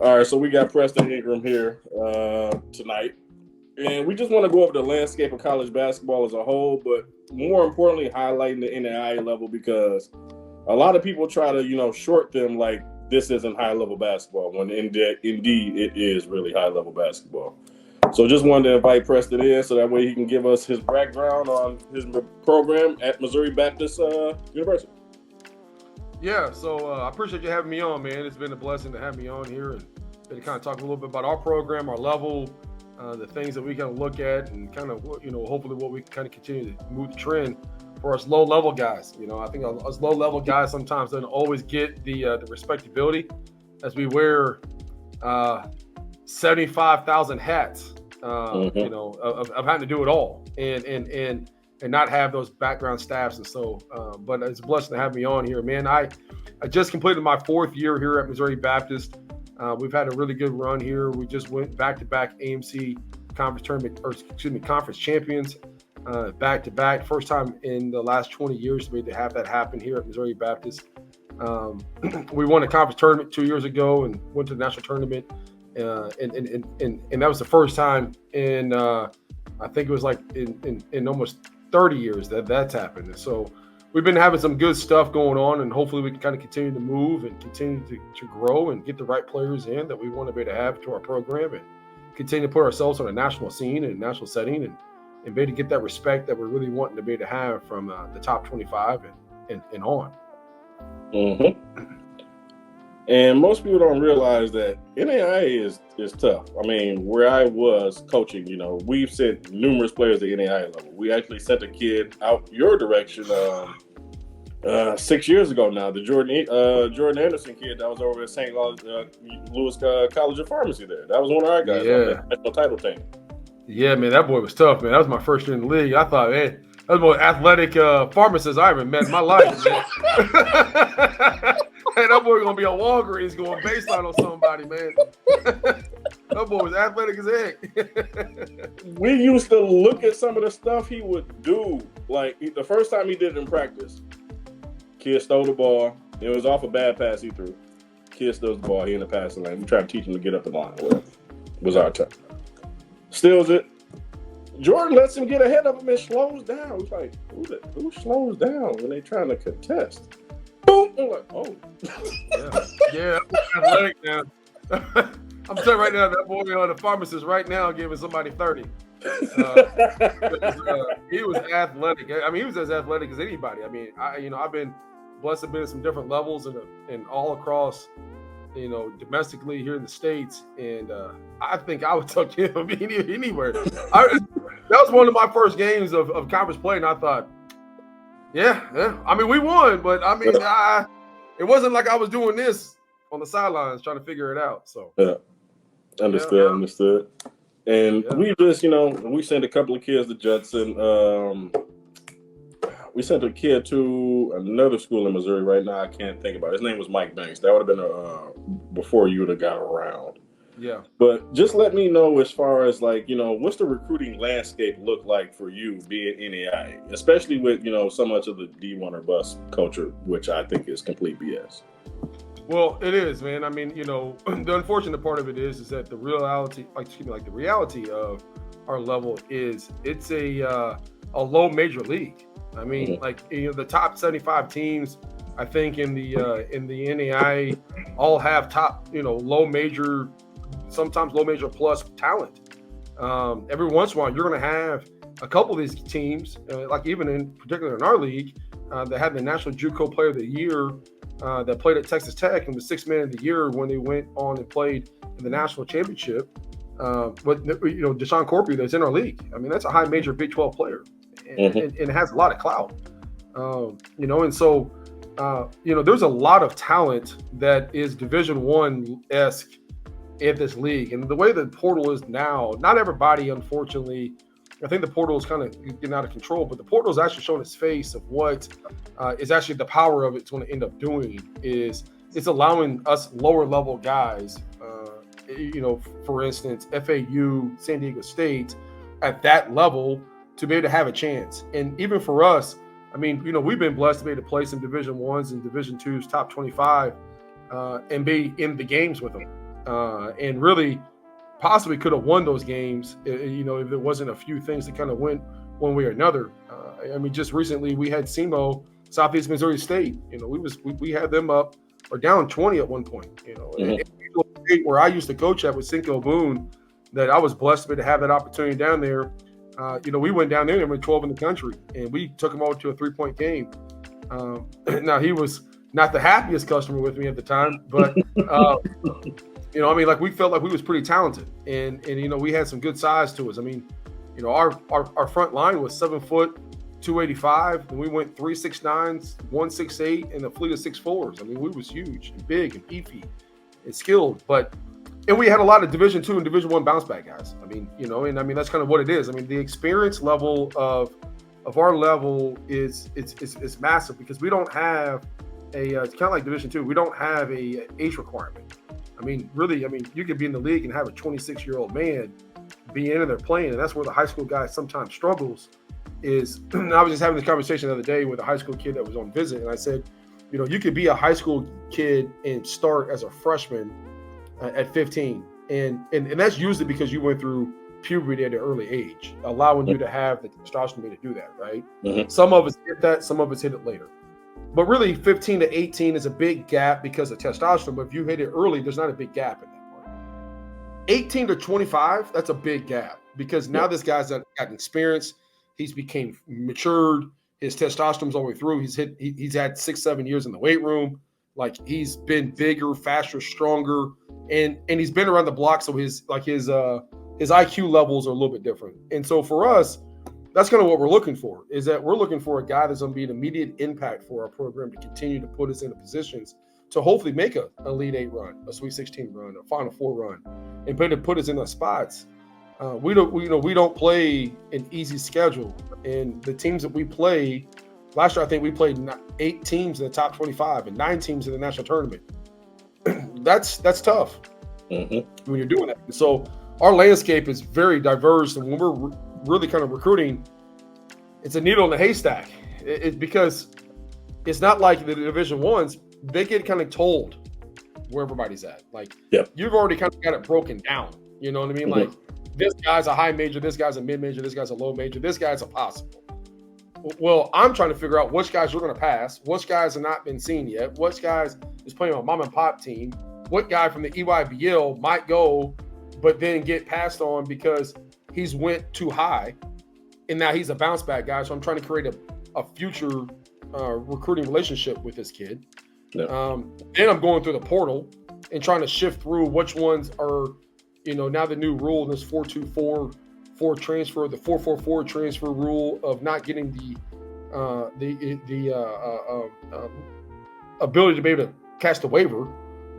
All right, so we got Preston Ingram here tonight, and we just want to go over the landscape of college basketball as a whole, but more importantly, highlighting the NAIA level because a lot of people try to, short them like this isn't high level basketball when indeed it is really high level basketball. So just wanted to invite Preston in so that way he can give us his background on his program at Missouri Baptist University. Yeah, so I appreciate you having me on, man. It's been a blessing to have me on here and to kind of talk a little bit about our program, our level, the things that we kind of look at, and kind of hopefully what we can kind of continue to move the trend for us low level guys. I think us low level guys sometimes don't always get the respectability as we wear 75,000 hats. Of having to do it all and not have those background staffs. And so, but it's a blessing to have me on here, man. I just completed my 4th year here at Missouri Baptist. We've had a really good run here. We just went back-to-back AMC conference champions, back-to-back. First time in the last 20 years to have that happen here at Missouri Baptist. We won a conference tournament 2 years ago and went to the national tournament. And that was the first time in I think it was like in almost 30 years that's happened. And so we've been having some good stuff going on, and hopefully we can kind of continue to move and continue to grow and get the right players in that we want to be able to have to our program and continue to put ourselves on a national scene and national setting and be able to get that respect that we're really wanting to be able to have from the top 25 and on. Mm-hmm. And most people don't realize that NAIA is tough. I mean, where I was coaching, we've sent numerous players to NAIA level. We actually sent a kid out your direction 6 years ago now, the Jordan Anderson kid that was over at St. Louis College of Pharmacy there. That was one of our guys on the national title team. Yeah, man, that boy was tough, man. That was my first year in the league. I thought, man, that was the most athletic pharmacist I ever met in my life, man. Hey, that boy gonna be on Walgreens going baseline on somebody, man. That boy was athletic as heck. We used to look at some of the stuff he would do. Like the first time he did it in practice, kid stole the ball. It was off a bad pass he threw. Kid steals the ball. He in the passing lane. We tried to teach him to get up the line. Whatever. It was our turn. Steals it. Jordan lets him get ahead of him and slows down. He's like, who slows down when they trying to contest? Boom! I'm like, oh. Yeah, athletic now. I'm telling you right now, that boy the pharmacist right now giving somebody 30. He was athletic. I mean, he was as athletic as anybody. I mean, I've been blessed to be at some different levels and all across, domestically here in the States. And I think I would tuck him anywhere. That was one of my first games of conference play, and I thought, yeah. I mean, we won, but I mean, it wasn't like I was doing this on the sidelines trying to figure it out. So yeah, understood. And we just, we sent a couple of kids to Judson. We sent a kid to another school in Missouri right now. I can't think about it. His name was Mike Banks. That would have been before you would have got around. Yeah. But just let me know as far as what's the recruiting landscape look like for you being NAIA, especially with, so much of the D1 or bust culture, which I think is complete BS. Well, it is, man. I mean, the unfortunate part of it is that the reality, the reality of our level is it's a low major league. I mean, the top 75 teams, I think in the NAIA all have top, low major, sometimes low major plus talent. Every once in a while, you're going to have a couple of these teams, even in particular in our league, that had the National JUCO Player of the Year that played at Texas Tech and was 6th man of the year when they went on and played in the national championship. But Deshaun Corpy that's in our league. I mean, that's a high major Big 12 player, and it has a lot of clout. And so there's a lot of talent that is Division I-esque in this league. And the way the portal is now, not everybody, unfortunately, I think the portal is kind of getting out of control, but the portal is actually showing its face of what is actually the power of it's going to end up doing is it's allowing us lower level guys, for instance, FAU, San Diego State, at that level to be able to have a chance. And even for us, I mean, we've been blessed to be able to play some Division I's and Division II's top 25 and be in the games with them. and really possibly could have won those games, you know, if there wasn't a few things that kind of went one way or another. I mean, just recently we had SEMO, Southeast Missouri State. You know, we had them up or down 20 at one point. You know, and where I used to coach at with Cinco Boone, that I was blessed to have that opportunity down there. You know, we went down there and went 12 in the country, and we took him over to a 3-point game. Now he was not the happiest customer with me at the time, but you know, I mean, like we felt like we was pretty talented, and you know, we had some good size to us. I mean, you know, our front line was 7 foot, 285, and we went 3 6'9", 1 6'8", and a fleet of 6'4". I mean, we was huge and big and beefy and skilled, and we had a lot of Division II and Division I bounce back guys. I mean, you know, and I mean that's kind of what it is. I mean, the experience level of our level is massive because we don't have it's kind of like Division II. We don't have a age requirement. I mean, really, I mean, you could be in the league and have a 26-year-old man be in there playing, and that's where the high school guy sometimes struggles. Is I was just having this conversation the other day with a high school kid that was on visit, and I said, you know, you could be a high school kid and start as a freshman at 15, and that's usually because you went through puberty at an early age, allowing you to have the testosterone to do that, right? Mm-hmm. Some of us hit that, some of us hit it later. But really, 15 to 18 is a big gap because of testosterone. But if you hit it early, there's not a big gap in that part. 18 to 25, that's a big gap because now this guy's got experience. He's became matured. His testosterone's all the way through. He's had 6-7 years in the weight room. Like he's been bigger, faster, stronger, and he's been around the block. So his IQ levels are a little bit different. And so for us, that's kind of what we're looking for, is that we're looking for a guy that's going to be an immediate impact for our program to continue to put us into positions to hopefully make a Elite 8 run, a Sweet 16 run, a Final Four run, and put us in those spots. We don't play an easy schedule, and the teams that we play last year, I think we played 8 teams in the top 25 and 9 teams in the national tournament. That's tough when you're doing that. So our landscape is very diverse, and when we're really kind of recruiting, it's a needle in a haystack. It's because it's not like the Division Ones. They get kind of told where everybody's at. Like you've already kind of got it broken down. You know what I mean? Like this guy's a high major, this guy's a mid major, this guy's a low major, this guy's a possible. Well, I'm trying to figure out which guys we're going to pass, which guys have not been seen yet, which guys is playing on a mom and pop team, what guy from the EYBL might go, but then get passed on because he's went too high, and now he's a bounce back guy. So I'm trying to create a future recruiting relationship with this kid. Then I'm going through the portal and trying to shift through which ones are, you know, now the new rule in this 4-2-4 transfer, the 4-4-4 transfer rule of not getting the ability to be able to cast a waiver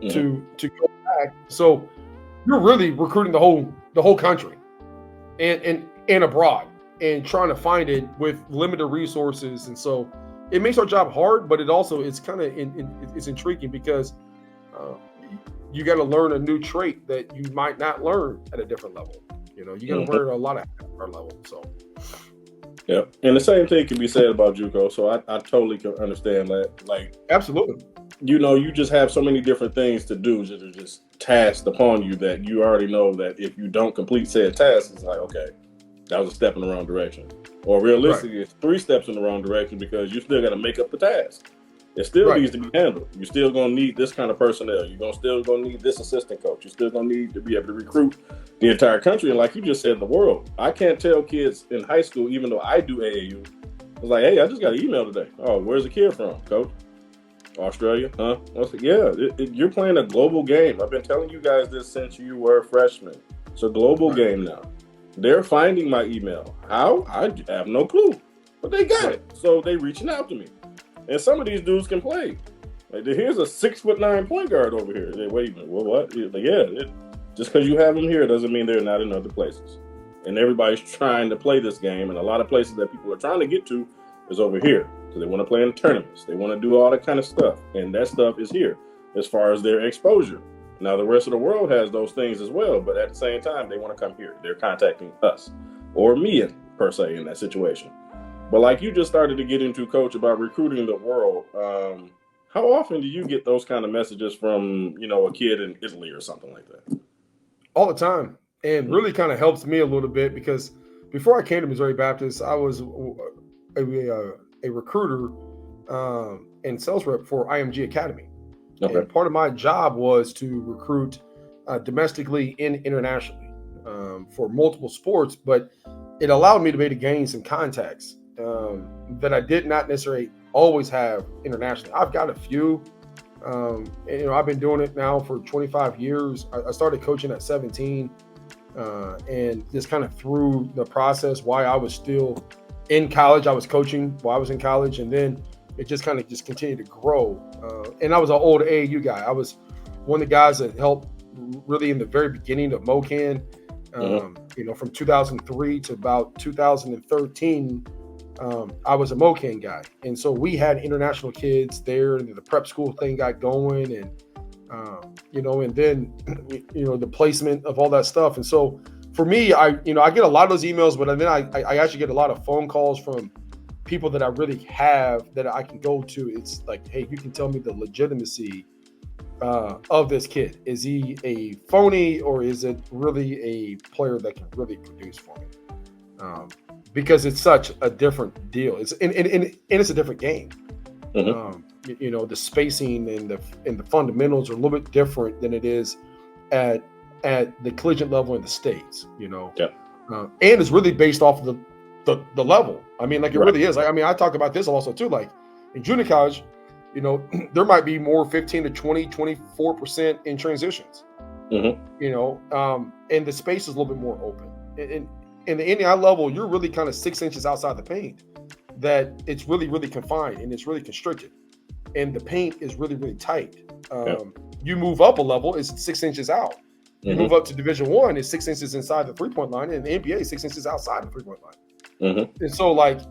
to go back. So you're really recruiting the whole country and abroad and trying to find it with limited resources. And so it makes our job hard, but it's kind of it's intriguing because you got to learn a new trait that you might not learn at a different level. You know, you got to learn a lot at our level. So, yeah, and the same thing can be said about JUCO. So I totally can understand that. Like, absolutely. You know, you just have so many different things to do that are just tasked upon you that you already know that if you don't complete said task, it's like, okay, that was a step in the wrong direction. Or realistically, it's 3 steps in the wrong direction because you still got to make up the task. It still needs to be handled. You're still going to need this kind of personnel. You're still going to need this assistant coach. You're still going to need to be able to recruit the entire country. And like you just said, the world. I can't tell kids in high school, even though I do AAU, I was like, hey, I just got an email today. Oh, where's the kid from, coach? Australia? Huh? I was like, yeah, you're playing a global game. I've been telling you guys this since you were freshmen. It's a global game now. They're finding my email. How? I have no clue. But they got it. So they reaching out to me. And some of these dudes can play. Like, here's a 6'9" point guard over here. Wait a minute, well, what? Like, just because you have them here doesn't mean they're not in other places. And everybody's trying to play this game, and a lot of places that people are trying to get to is over here. So they want to play in tournaments. They want to do all that kind of stuff. And that stuff is here as far as their exposure. Now, the rest of the world has those things as well, but at the same time, they want to come here. They're contacting us, or me, per se, in that situation. But like you just started to get into, Coach, about recruiting the world, How often do you get those kind of messages from, a kid in Italy or something like that? All the time, and really kind of helps me a little bit because before I came to Missouri Baptist, I was a recruiter and sales rep for IMG Academy. Okay. And part of my job was to recruit domestically and internationally for multiple sports, but it allowed me to be able to gain some contacts that I did not necessarily always have internationally. I've got a few. And, I've been doing it now for 25 years. I started coaching at 17 and just kind of through the process while I was still in college. I was coaching while I was in college, and then it just kind of just continued to grow. And I was an old AAU guy. I was one of the guys that helped really in the very beginning of MoCan, from 2003 to about 2013. I was a MoCan guy. And so we had international kids there, and the prep school thing got going, and, and then, the placement of all that stuff. And so for me, I get a lot of those emails, but then I actually get a lot of phone calls from people that I really have that I can go to. It's like, hey, you can tell me the legitimacy of this kid. Is he a phony, or is it really a player that can really produce for me? Because it's such a different deal. It's and it's a different game. The spacing and the fundamentals are a little bit different than it is at the collegiate level in the States. Yeah. And it's really based off of the level. I mean, like it really is. I talk about this also too. Like in junior college, there might be more 15 to 20, 24% in transitions. And the space is a little bit more open. In the NAI level, you're really kind of 6 inches outside the paint, that it's really, really confined and it's really constricted. And the paint is really, really tight. You move up a level, it's 6 inches out. You move up to Division I, it's 6 inches inside the 3-point line, and the NBA is 6 inches outside the 3-point line. And so, like,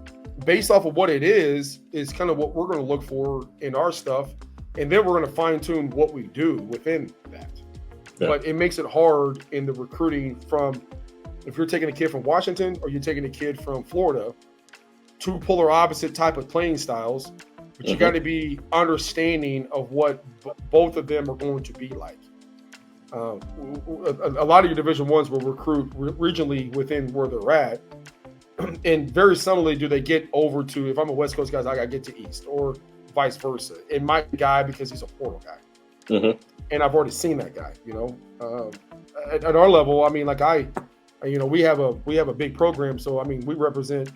based off of what it is kind of what we're going to look for in our stuff. And then we're going to fine tune what we do within that. Yeah. But it makes it hard in the recruiting from, if you're taking a kid from Washington or you're taking a kid from Florida, two polar opposite type of playing styles, but you got to be understanding of what both of them are going to be like. A lot of your Division I's will recruit regionally within where they're at. And very similarly, do they get over to, if I'm a West Coast guy, I got to get to East, or vice versa. It might be a guy because he's a portal guy. And I've already seen that guy, at our level. I mean, like we have a big program. So, I mean, we represent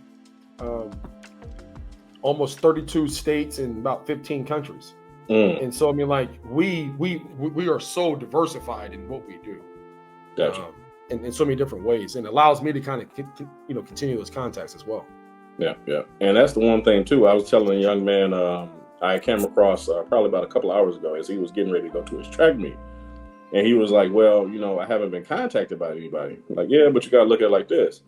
almost 32 states in about 15 countries. And so, I mean, like we are so diversified in what we do. Gotcha. In so many different ways, and allows me to kind of continue those contacts as well. Yeah. And that's the one thing too. I was telling a young man I came across probably about a couple of hours ago as he was getting ready to go to his track meet. And he was like, well, I haven't been contacted by anybody. I'm like, yeah, but you got to look at it like this.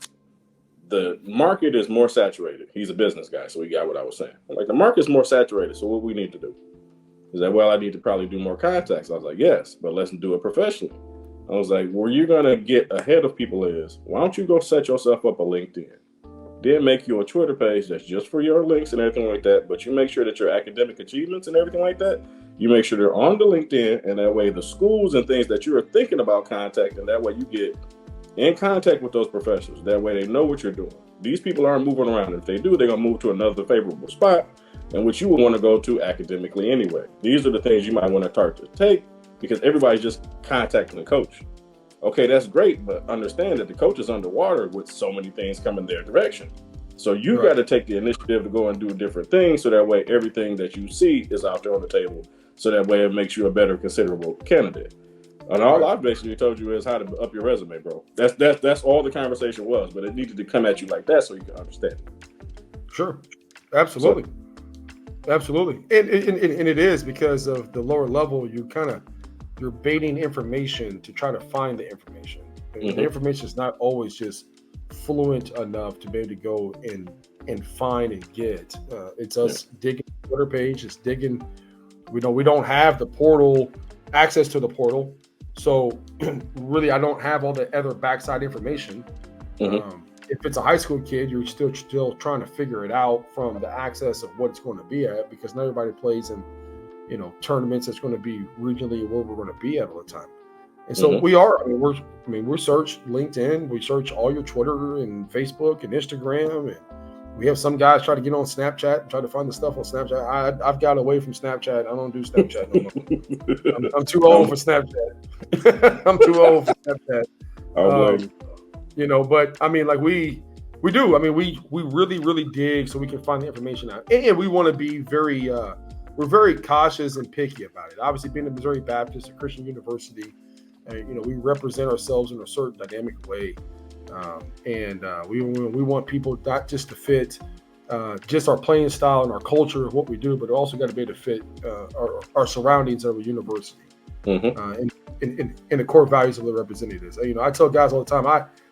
The market is more saturated. He's a business guy, so he got what I was saying. I'm like, the market's more saturated, so what we need to do? He's like, well, I need to probably do more contacts. I was like, yes, but let's do it professionally. I was like, where you're going to get ahead of people is, why don't you go set yourself up a LinkedIn? Then make you a Twitter page that's just for your links and everything like that, but you make sure that your academic achievements and everything like that, you make sure they're on the LinkedIn, and that way the schools and things that you're thinking about contacting, that way you get in contact with those professors. That way they know what you're doing. These people aren't moving around. If they do, they're going to move to another favorable spot, and which you would want to go to academically anyway. These are the things you might want to start to take, because everybody's just contacting the coach. Okay, that's great, but understand that the coach is underwater with so many things coming their direction. So you got to take the initiative to go and do different things, so that way everything that you see is out there on the table. So that way it makes you a better considerable candidate. And all I've basically told you is how to up your resume, bro. That's all the conversation was, but it needed to come at you like that so you can understand it. Sure, absolutely, absolutely, and it is because of the lower level. You're baiting information to try to find the information. And the information is not always just fluent enough to be able to go and find and get. It's us digging the Twitter page. It's digging. We don't have the portal, access to the portal. So really, I don't have all the other backside information. If it's a high school kid, you're still trying to figure it out from the access of what it's going to be at, because not everybody plays in tournaments that's going to be regionally where we're going to be at all the time. And so we are. We search LinkedIn, we search all your Twitter and Facebook and Instagram, and we have some guys try to get on Snapchat and try to find the stuff on Snapchat. I've got away from Snapchat. I don't do Snapchat no more. I'm too old for Snapchat. I'm too old for Snapchat. But I mean, like we do. I mean, we really, really dig so we can find the information out, and we want to be very. We're very cautious and picky about it. Obviously, being a Missouri Baptist, a Christian university, we represent ourselves in a certain dynamic way, and we want people not just to fit just our playing style and our culture of what we do, but also got to be able to fit our surroundings of a university and the core values of the representatives. I tell guys all the time,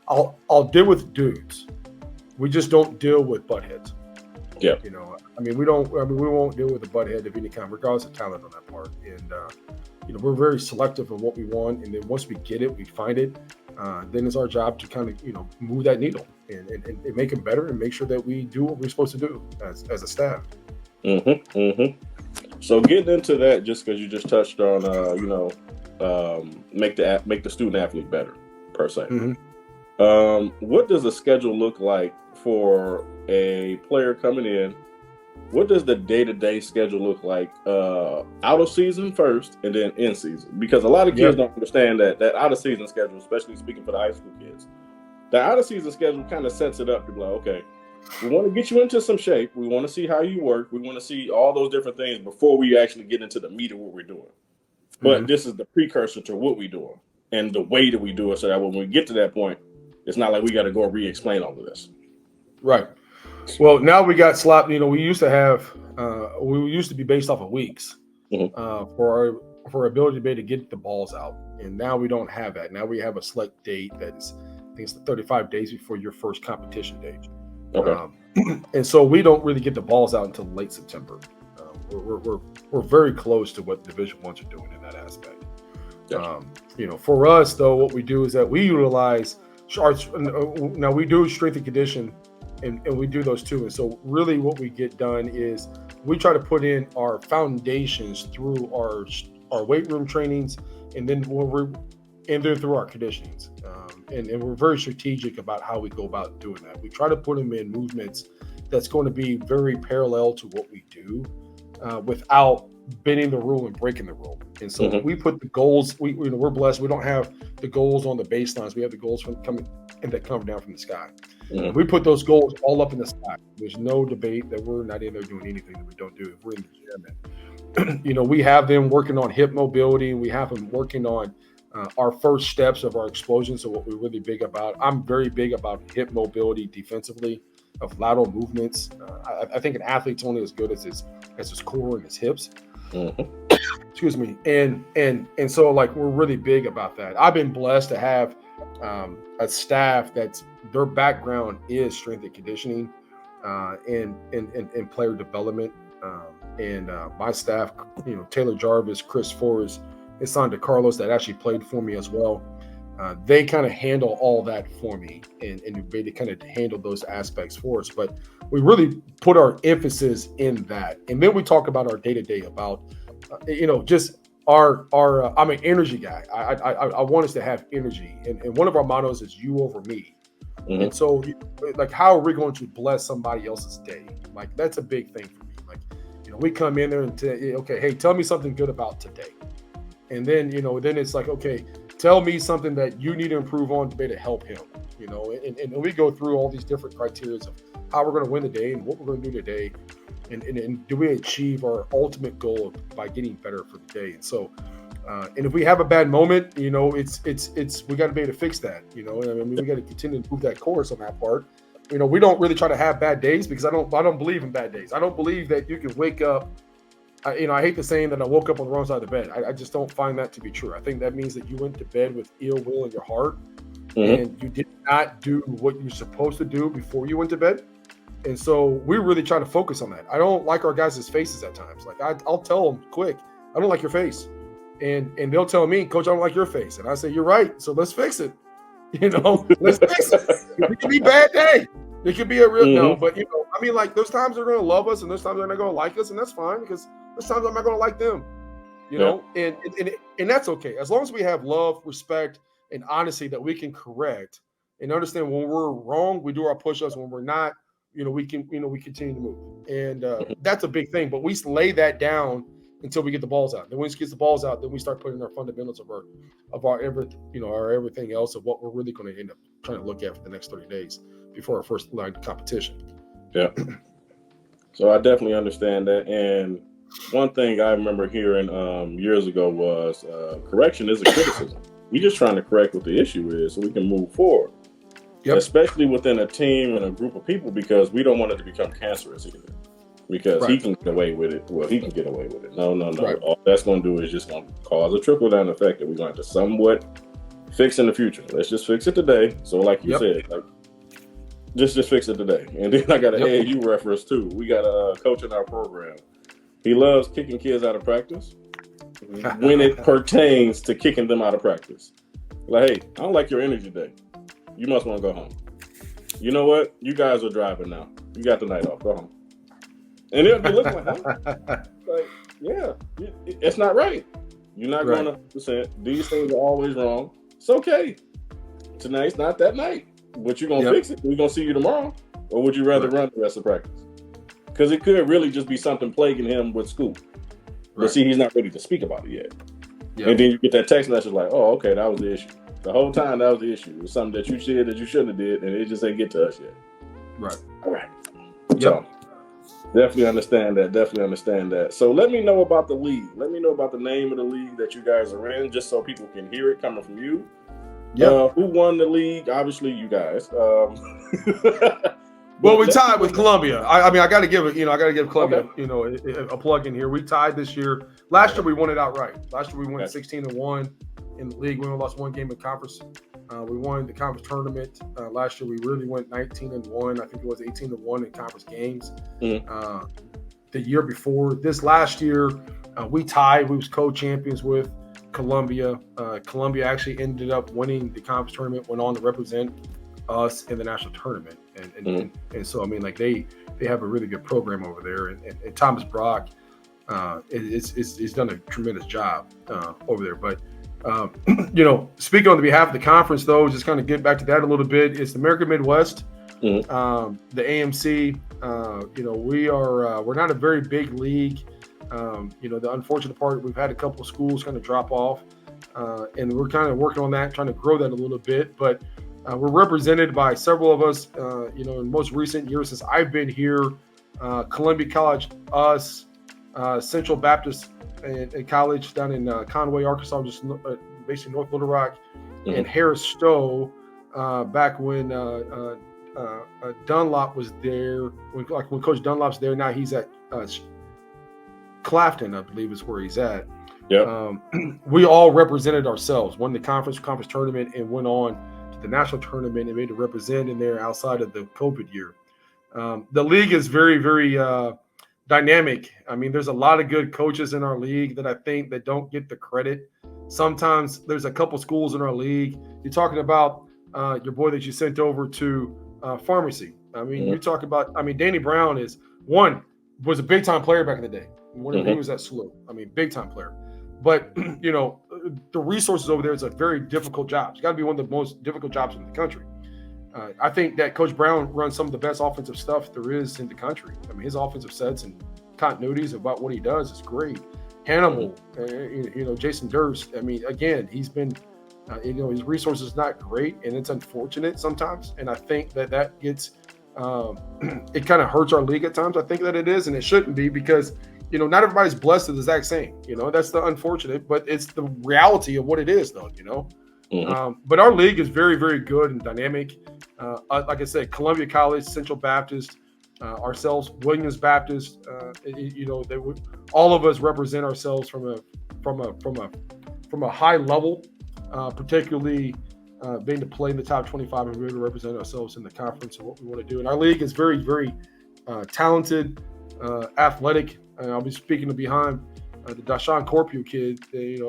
I'll deal with dudes. We just don't deal with buttheads. Yeah. We won't deal with a butthead of any kind, regardless of talent on that part. And, we're very selective of what we want. And then once we get it, we find it, then it's our job to kind of, move that needle and make it better and make sure that we do what we're supposed to do as a staff. So getting into that, just because you just touched on, make the student athlete better, per se. What does the schedule look like for a player coming in? What does the day-to-day schedule look like out of season first and then in season? Because a lot of kids don't understand that out of season schedule, especially speaking for the high school kids. The out of season schedule kind of sets it up to be like, okay, we want to get you into some shape. We want to see how you work. We want to see all those different things before we actually get into the meat of what we're doing. But this is the precursor to what we're doing and the way that we do it, so that when we get to that point, it's not like we got to go re-explain all of this. Right. Well, now we got slapped. We used to have, we used to be based off of weeks for our ability to be able to get the balls out. And now we don't have that. Now we have a select date that is, I think it's 35 days before your first competition date. Okay. And so we don't really get the balls out until late September. We're very close to what Division I's are doing in that aspect. Gotcha. For us though, what we do is that we utilize now we do strength and condition. And we do those too. And so really what we get done is we try to put in our foundations through our weight room trainings and then through our conditionings. And we're very strategic about how we go about doing that. We try to put them in movements that's going to be very parallel to what we do without bending the rule and breaking the rule. And so we put the goals, we're blessed. We don't have the goals on the baselines. We have the goals that come down from the sky. We put those goals all up in the sky. There's no debate that we're not in there doing anything that we don't do. If we're in the gym, we have them working on hip mobility. We have them working on our first steps of our explosion. So what we're really big about, I'm very big about hip mobility defensively, of lateral movements. I think an athlete's only as good as his core and his hips. Excuse me. And so like we're really big about that. I've been blessed to have a staff that's their background is strength and conditioning and player development. And my staff, Taylor Jarvis, Chris Forrest, and Son DeCarlos that actually played for me as well. They kind of handle all that for me and they kind of handle those aspects for us. But we really put our emphasis in that. And then we talk about our day-to-day about, just I'm an energy guy. I want us to have energy. And one of our mottos is you over me. And so like, how are we going to bless somebody else's day? Like, that's a big thing for me. Like, we come in there and say, okay, hey, tell me something good about today. And then, then it's like, okay, tell me something that you need to improve on to be able to help him, and we go through all these different criteria of how we're going to win the day and what we're going to do today. And do we achieve our ultimate goal by getting better for the day? And so, and if we have a bad moment, it's we got to be able to fix that. We got to continue to move that course on that part. We don't really try to have bad days because I don't believe in bad days. I don't believe that you can wake up. I hate the saying that I woke up on the wrong side of the bed. I just don't find that to be true. I think that means that you went to bed with ill will in your heart and you did not do what you're supposed to do before you went to bed. And so we really try to focus on that. I don't like our guys' faces at times. Like I'll tell them quick, I don't like your face. And they'll tell me, Coach, I don't like your face. And I say, you're right. So let's fix it. Let's fix it. It could be a bad day. It could be a real no, but like those times they're going to love us and those times they're not going to like us. And that's fine because those times I'm not going to like them. you know, and that's okay. As long as we have love, respect, and honesty that we can correct and understand when we're wrong, we do our push-ups. When we're not, you know, we continue to move. And that's a big thing. But we lay that down until we get the balls out. Then once we get the balls out, then we start putting our fundamentals of our everything else of what we're really going to end up trying to look at for the next 30 days before our first line of competition. Yeah. So I definitely understand that. And one thing I remember hearing years ago was correction isn't criticism. We're just trying to correct what the issue is so we can move forward. Yep. Especially within a team and a group of people, because we don't want it to become cancerous either. Because he can get away with it. Well, he can get away with it. No. Right. All that's going to do is just going to cause a trickle-down effect that we're going to have to somewhat fix in the future. Let's just fix it today. So like you said, like, just fix it today. And then I got an AAU reference too. We got a coach in our program. He loves kicking kids out of practice when it pertains to kicking them out of practice. Like, hey, I don't like your energy today. You must want to go home. You know what? You guys are driving now. You got the night off. Go home. And they'll be looking like, huh? Like, yeah, it's not right. You're not going to percent. These things are always wrong. It's okay. Tonight's not that night. But you're going to fix it. We're going to see you tomorrow. Or would you rather run the rest of practice? Because it could really just be something plaguing him with school. But see, he's not ready to speak about it yet. Yep. And then you get that text message like, oh, okay, that was the issue. The whole time that was the issue. It was something that you said that you shouldn't have did, and it just ain't get to us yet. Right. All right. So, definitely understand that. So let me know about the league. Let me know about the name of the league that you guys are in, just so people can hear it coming from you. Yeah. Who won the league? Obviously, you guys. Well, we tied with Columbia. I mean, I got to give Columbia, a plug in here. We tied this year. Last year we won it outright. Last year we won 16-1 in the league. We only lost one game in conference. We won the conference tournament. Last year we really went 19-1. I think it was 18-1 in conference games. The year before, this last year, we tied. We was co-champions with Columbia. Columbia actually ended up winning the conference tournament, went on to represent us in the national tournament. And so, I mean, like they have a really good program over there. And Thomas Brock is done a tremendous job over there. But, speaking on behalf of the conference, though, just kind of get back to that a little bit. It's the American Midwest, the AMC. We're not a very big league. The unfortunate part, we've had a couple of schools kind of drop off, and we're kind of working on that, trying to grow that a little bit. But we're represented by several of us, in most recent years since I've been here, Columbia College, us, Central Baptist College down in Conway, Arkansas, just basically North Little Rock, and Harris Stowe, back when Dunlop was there, when Coach Dunlop's there. Now he's at Clafton, I believe is where he's at. Yeah. We all represented ourselves, won the conference tournament, and went on to the national tournament and made a represent in there outside of the COVID year. The league is very, very dynamic. I mean, there's a lot of good coaches in our league that I think that don't get the credit. Sometimes there's a couple schools in our league. You're talking about your boy that you sent over to pharmacy. I mean, you're talking about, Danny Brown was a big time player back in the day. When he was at SLU. I mean, big time player. But, the resources over there is a very difficult job. It's got to be one of the most difficult jobs in the country. I think that Coach Brown runs some of the best offensive stuff there is in the country. I mean, his offensive sets and continuities about what he does is great. Hannibal, Jason Durst. I mean, again, he's been, his resources not great, and it's unfortunate sometimes. And I think that gets, it kind of hurts our league at times. I think that it is, and it shouldn't be, because not everybody's blessed the exact same. That's the unfortunate, but it's the reality of what it is, though. But our league is very, very good and dynamic. Like I said, Columbia College, Central Baptist, ourselves, Williams Baptist. All of us represent ourselves from a high level, particularly being to play in the top 25 and really represent ourselves in the conference and what we want to do. And our league is very, very talented, athletic. I'll be speaking behind the Dashawn Corpio kid. He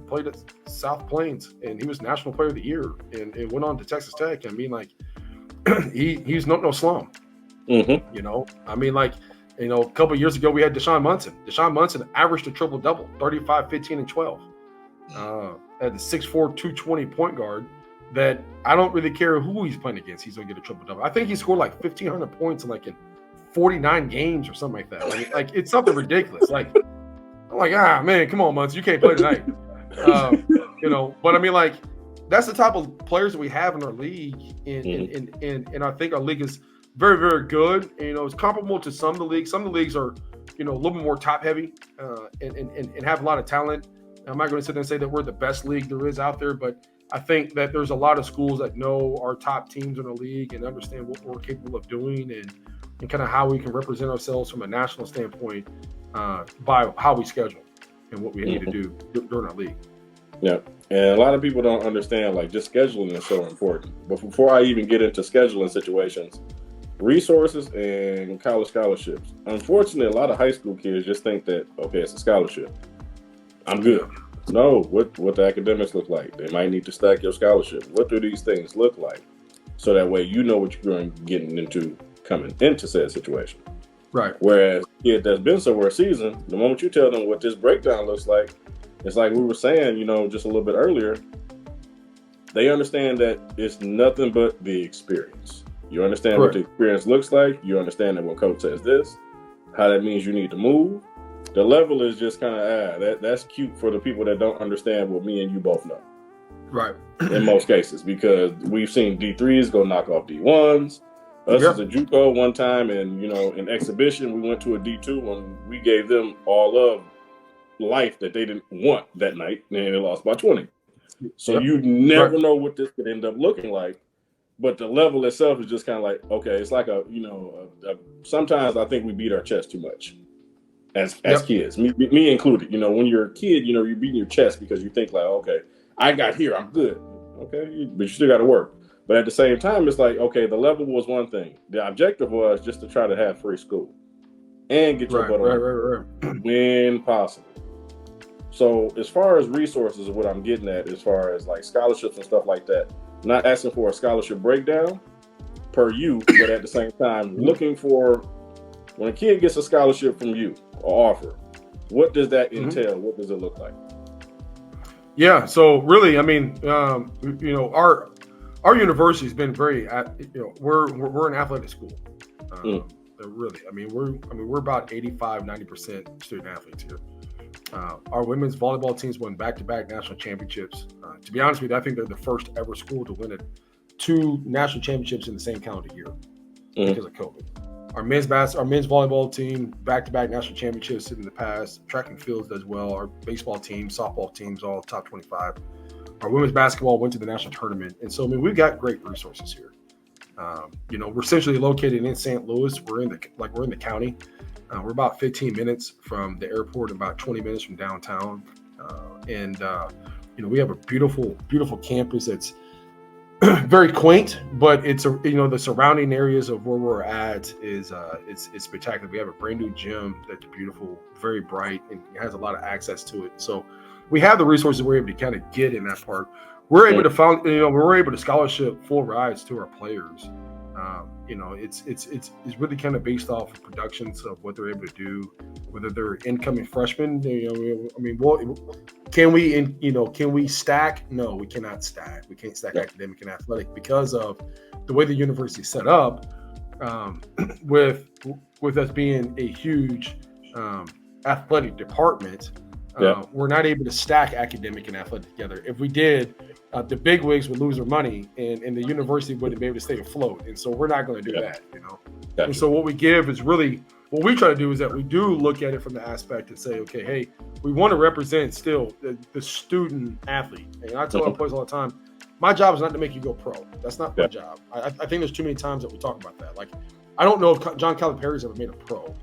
played at South Plains, and he was National Player of the Year, and went on to Texas Tech. I mean, like, he's no slum. And You know, a couple of years ago, we had Deshaun Munson. Deshaun Munson averaged a triple-double, 35, 15, and 12. At the 6'4", 220 point guard that I don't really care who he's playing against. He's going to get a triple-double. I think he scored like 1,500 points in 49 games or something like that. Like it's something ridiculous. Like, I'm like, man, come on, Munson. You can't play tonight. You know, but I mean, like, that's the type of players that we have in our league. And I think our league is very, very good. And, you know, it's comparable to some of the leagues. Some of the leagues are, you know, a little bit more top heavy and have a lot of talent. I'm not going to sit there and say that we're the best league there is out there, but I think that there's a lot of schools that know our top teams in the league and understand what we're capable of doing and kind of how we can represent ourselves from a national standpoint by how we schedule and what we need to do during our league. Yeah, and a lot of people don't understand, like, just scheduling is so important. But before I even get into scheduling situations, resources and college scholarships. Unfortunately, a lot of high school kids just think that, okay, it's a scholarship, I'm good. No, what the academics look like. They might need to stack your scholarship. What do these things look like? So that way you know what you're going getting into coming into said situation. Right. Whereas a kid that's been somewhere seasoned, the moment you tell them what this breakdown looks like, it's like we were saying, you know, just a little bit earlier, they understand that it's nothing but the experience. You understand what the experience looks like. You understand that when coach says this, how that means you need to move. The level is just kind of, that's cute for the people that don't understand what me and you both know. Right. In most cases, because we've seen D3s go knock off D1s. Us as a JUCO one time, and, you know, in exhibition, we went to a D2 and we gave them all of life that they didn't want that night, and they lost by 20. So you never know what this could end up looking like. But the level itself is just kind of like, okay, it's like sometimes I think we beat our chest too much as kids, me included. You know, when you're a kid, you know, you're beating your chest because you think like, okay, I got here, I'm good. Okay, but you still got to work. But at the same time, it's like, okay, the level was one thing. The objective was just to try to have free school and get your butt on when possible. So as far as resources, what I'm getting at, as far as like scholarships and stuff like that, not asking for a scholarship breakdown per you, but at the same time, looking for, when a kid gets a scholarship from you or offer, what does that entail? What does it look like? Yeah, so really, I mean, you know, our university has been very, you know, we're an athletic school. Really, I mean, we're about 85-90% student athletes here. Our women's volleyball teams won back-to-back national championships. To be honest with you, I think they're the first ever school to win 2 national championships in the same calendar year because of COVID. Our men's volleyball team, back-to-back national championships in the past. Track and fields as well. Our baseball team, softball teams, all top 25. Our women's basketball went to the national tournament. And so, I mean, we've got great resources here. You know, we're essentially located in St. Louis. We're in the county. We're about 15 minutes from the airport, about 20 minutes from downtown. You know, we have a beautiful, beautiful campus that's very quaint, but it's you know, the surrounding areas of where we're at is it's spectacular. We have a brand new gym that's beautiful, very bright, and it has a lot of access to it. So we have the resources we're able to kind of get in that part. We're able to we're able to scholarship full rides to our players. You know, it's really kind of based off of productions of what they're able to do, whether they're incoming freshmen. You know, I mean, can we stack? No, we cannot stack. We can't stack academic and athletic because of the way the university is set up. With us being a huge athletic department, we're not able to stack academic and athletic together. If we did, the big wigs would lose their money, and the university wouldn't be able to stay afloat. And so we're not going to do that, you know. Gotcha. And so what we give is really, what we try to do is that we do look at it from the aspect and say, okay, hey, we want to represent still the student athlete. And I tell our players all the time, my job is not to make you go pro. That's not my job. I think there's too many times that we talk about that. Like, I don't know if John Calipari's ever made a pro.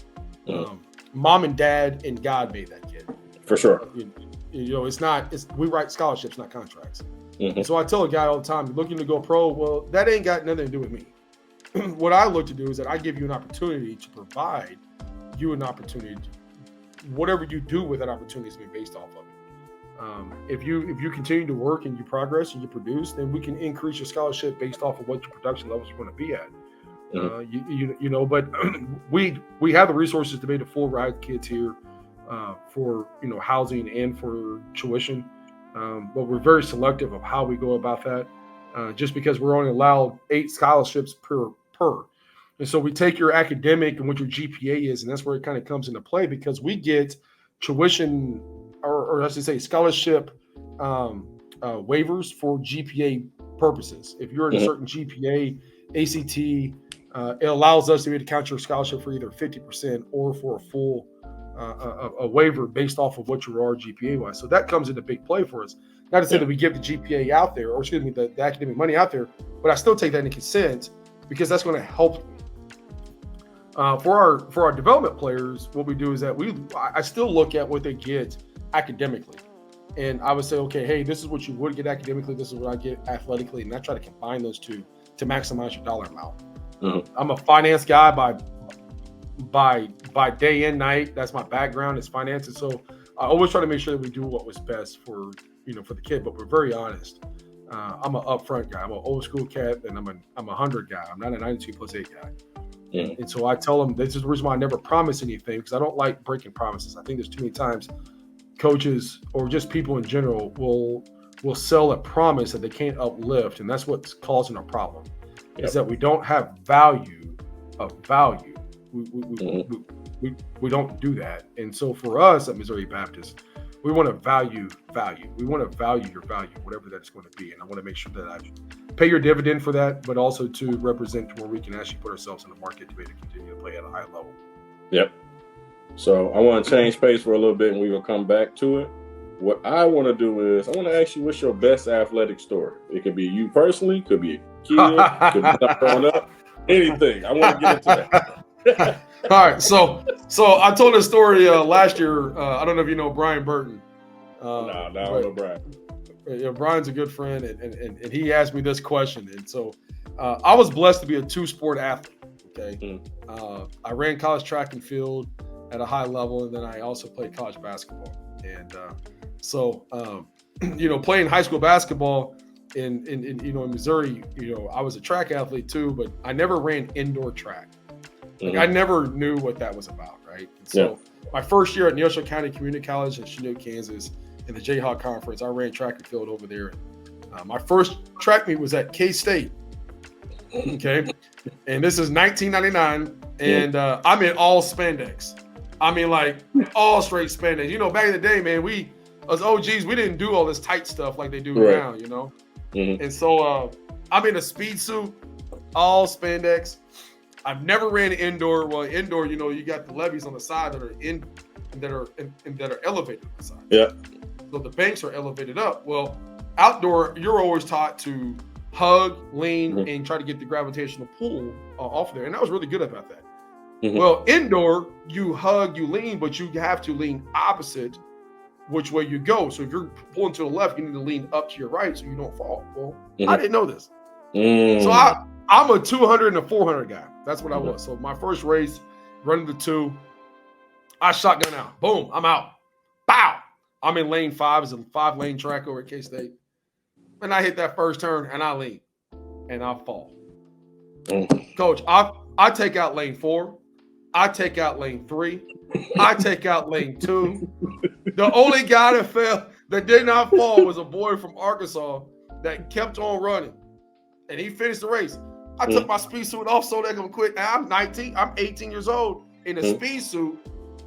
Mom and dad and God made that kid. For sure. You know, we write scholarships, not contracts. So I tell a guy all the time, looking to go pro, well, that ain't got nothing to do with me. What I look to do is that I give you an opportunity to provide you an opportunity to, whatever you do with that opportunity is going to be based off of it. If you continue to work and you progress and you produce, then we can increase your scholarship based off of what your production levels are going to be at. But we have the resources to be able to full ride kids here for housing and for tuition, but we're very selective of how we go about that, just because we're only allowed 8 scholarships per. And so we take your academic and what your GPA is, and that's where it kind of comes into play, because we get tuition, or I should say scholarship waivers for GPA purposes. If you're at a certain GPA, ACT, it allows us to be able to count your scholarship for either 50% or for a full a waiver based off of what you are GPA wise. So that comes into big play for us. Not to say that we give the GPA out there, or excuse me, the academic money out there, but I still take that into consent, because that's going to help. For our development players, what we do is that I still look at what they get academically, and I would say, okay, hey, this is what you would get academically, this is what I get athletically, and I try to combine those two to maximize your dollar amount. I'm a finance guy by day and night. That's my background, is finances. So I always try to make sure that we do what was best for the kid. But we're very honest. I'm an upfront guy. I'm an old school cat, and I'm a 100 guy. I'm not a 92+8 guy. And so I tell them, this is the reason why I never promise anything, because I don't like breaking promises. I think there's too many times coaches or just people in general will sell a promise that they can't uplift, and that's what's causing a problem. Is that we don't have value. We don't do that. And so for us at Missouri Baptist, we want to value. We want to value your value, whatever that's going to be. And I want to make sure that I pay your dividend for that, but also to represent to where we can actually put ourselves in the market to be able to continue to play at a high level. Yep. So I want to change pace for a little bit, and we will come back to it. What I want to do is I want to ask you, what's your best athletic story? It could be you personally, could be a kid, could be not growing up, anything. I want to get into that. All right, so I told a story last year. I don't know if you know Brian Burton. No, I don't know Brian. Yeah, Brian's a good friend, and he asked me this question. And so I was blessed to be a 2-sport athlete. Okay, I ran college track and field at a high level, and then I also played college basketball. And so playing high school basketball in Missouri, I was a track athlete too, but I never ran indoor track. Like, I never knew what that was about, right? And so my first year at Neosho County Community College in Chinook, Kansas, in the Jayhawk Conference, I ran track and field over there. My first track meet was at K-State, okay? And this is 1999, and I'm in all spandex. I mean, like, all straight spandex. Back in the day, man, we, as OGs, we didn't do all this tight stuff like they do now, And so I'm in a speed suit, all spandex. I've never ran indoor. Well, indoor, you got the levees on the side that are elevated on the side. Yeah. So the banks are elevated up. Well, outdoor, you're always taught to hug, lean, and try to get the gravitational pull off there. And I was really good about that. Well, indoor, you hug, you lean, but you have to lean opposite which way you go. So if you're pulling to the left, you need to lean up to your right so you don't fall. Well, I didn't know this. So I'm a 200 and a 400 guy. That's what I was. So my first race, running the 2, I shotgun out. Boom, I'm out. Bow. I'm in lane 5. It's a 5-lane track over at K-State. And I hit that first turn, and I lean, and I fall. Coach, I take out lane 4. I take out lane 3. I take out lane 2. The only guy that did not fall was a boy from Arkansas that kept on running, and he finished the race. I took my speed suit off so they're gonna quit. Now I'm 18 years old in a speed suit,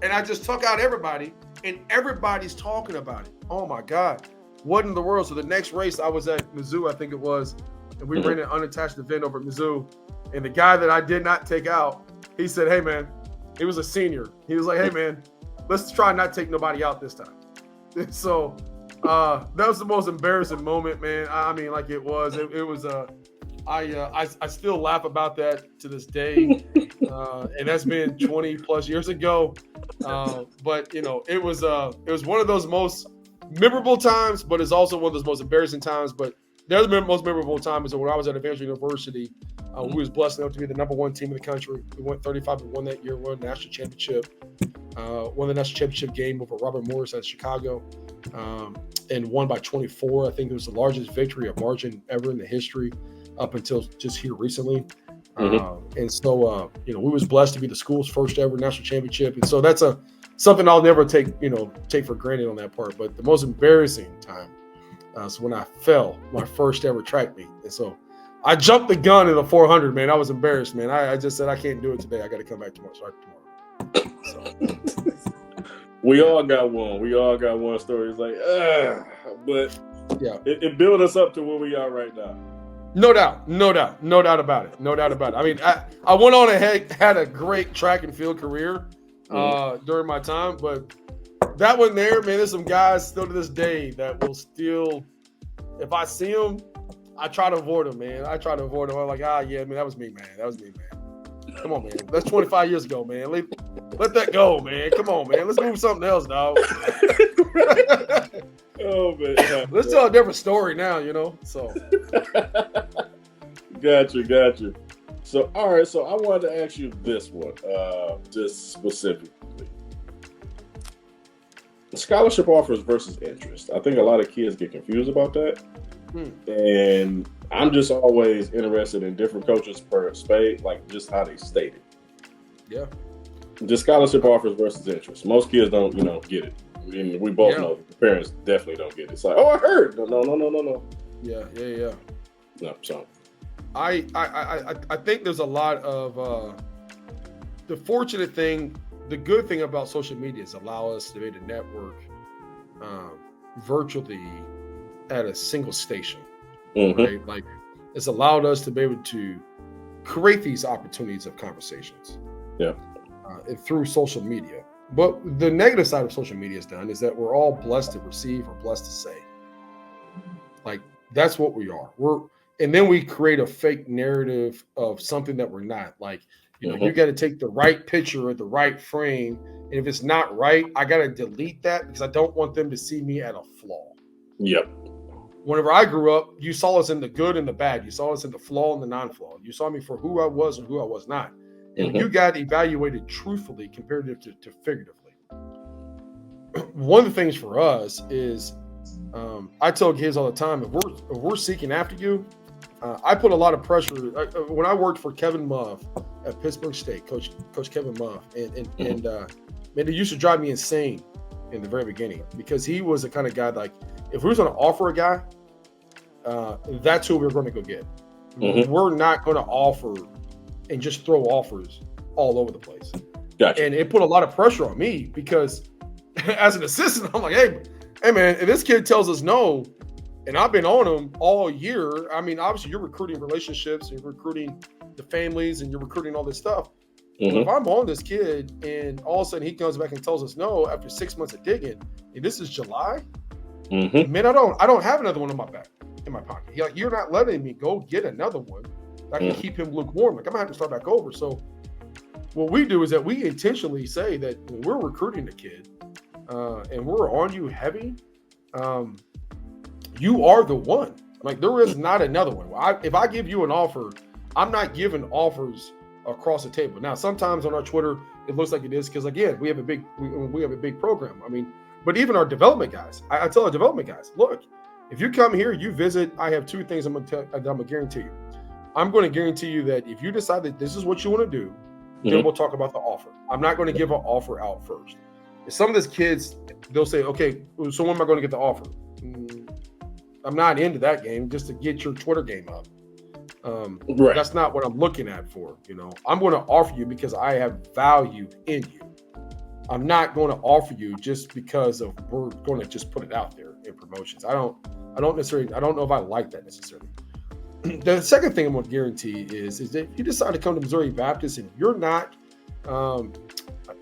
and I just took out everybody, and everybody's talking about it. Oh my God, what in the world? So the next race I was at Mizzou, I think it was, and we ran an unattached event over at Mizzou, and the guy that I did not take out, he said, "Hey man," he was a senior. He was like, "Hey man, let's try not take nobody out this time." So that was the most embarrassing moment, man. I mean, like it was. I still laugh about that to this day, and that's been 20 plus years ago. But it was one of those most memorable times, but it's also one of those most embarrassing times. But the other most memorable time is when I was at Evangel University. We was blessed enough to be the #1 team in the country. We went 35-1 that year, won the national championship. Won the national championship game over Robert Morris at Chicago, and won by 24. I think it was the largest victory of margin ever in the history up until just here recently. And so, we was blessed to be the school's first ever national championship. And so that's something I'll never take for granted on that part. But the most embarrassing time is when I fell my first ever track meet. And so I jumped the gun in the 400, man. I was embarrassed, man. I just said, I can't do it today. I got to come back tomorrow. So. We all got one. We all got one story. It's like, but yeah, it built us up to where we are right now. No doubt about it. I mean, I went on and had a great track and field career during my time, but that one there, man, there's some guys still to this day that will still, if I see them, I try to avoid them, man. I'm like, yeah, man, that was me, man. Come on, man. That's 25 years ago, man. Let that go, man. Come on, man. Let's move something else, dog. Oh, man. Let's tell a different story now, so. Got you. So, all right. So I wanted to ask you this one, just specifically. Scholarship offers versus interest. I think a lot of kids get confused about that. And I'm just always interested in different coaches per spade, like just how they state it. Yeah. Just scholarship offers versus interest. Most kids don't, get it. And we both know the parents definitely don't get it. It's like, I heard. No. Yeah. No, so. I think there's a lot of the fortunate thing, the good thing about social media is allow us to be able to network virtually at a single station, right? Like it's allowed us to be able to create these opportunities of conversations, through social media. But the negative side of social media is that we're all blessed to receive or blessed to say. Like that's what we are. And then we create a fake narrative of something that we're not. Like, you got to take the right picture or the right frame, and if it's not right, I got to delete that because I don't want them to see me at a flaw. Yep. Whenever I grew up, you saw us in the good and the bad. You saw us in the flaw and the non-flaw. You saw me for who I was and who I was not. And you got evaluated truthfully compared to figuratively. One of the things for us is, I tell kids all the time, if we're seeking after you, I put a lot of pressure. When I worked for Kevin Muff at Pittsburgh State, Coach Kevin Muff, and man, it used to drive me insane in the very beginning because he was the kind of guy like, if we was going to offer a guy, that's who we're going to go get. We're not going to offer and just throw offers all over the place. Gotcha. And it put a lot of pressure on me because as an assistant, I'm like, hey man, if this kid tells us no, and I've been on him all year, I mean, obviously you're recruiting relationships, and you're recruiting the families, and you're recruiting all this stuff. But if I'm on this kid and all of a sudden he comes back and tells us no after 6 months of digging, and this is July, man, I don't have another one in my pocket. You're not letting me go get another one. I can keep him lukewarm. Like I'm gonna have to start back over. So what we do is that we intentionally say that when we're recruiting a kid and we're on you heavy, you are the one. Like there is not another one. If I give you an offer, I'm not giving offers across the table. Now, sometimes on our Twitter, it looks like it is because again, we have a big program. I mean, but even our development guys, I tell our development guys, look, if you come here, you visit, I have two things I'm gonna guarantee you. I'm going to guarantee you that if you decide that this is what you want to do, then we'll talk about the offer. I'm not going to give an offer out first. If some of these kids, they'll say, okay, so when am I going to get the offer? I'm not into that game just to get your Twitter game up. Right. That's not what I'm looking at for, I'm going to offer you because I have value in you. I'm not going to offer you just because of we're going to just put it out there in promotions. I don't know if I like that necessarily. The second thing I'm going to guarantee is that if you decide to come to Missouri Baptist and you're not,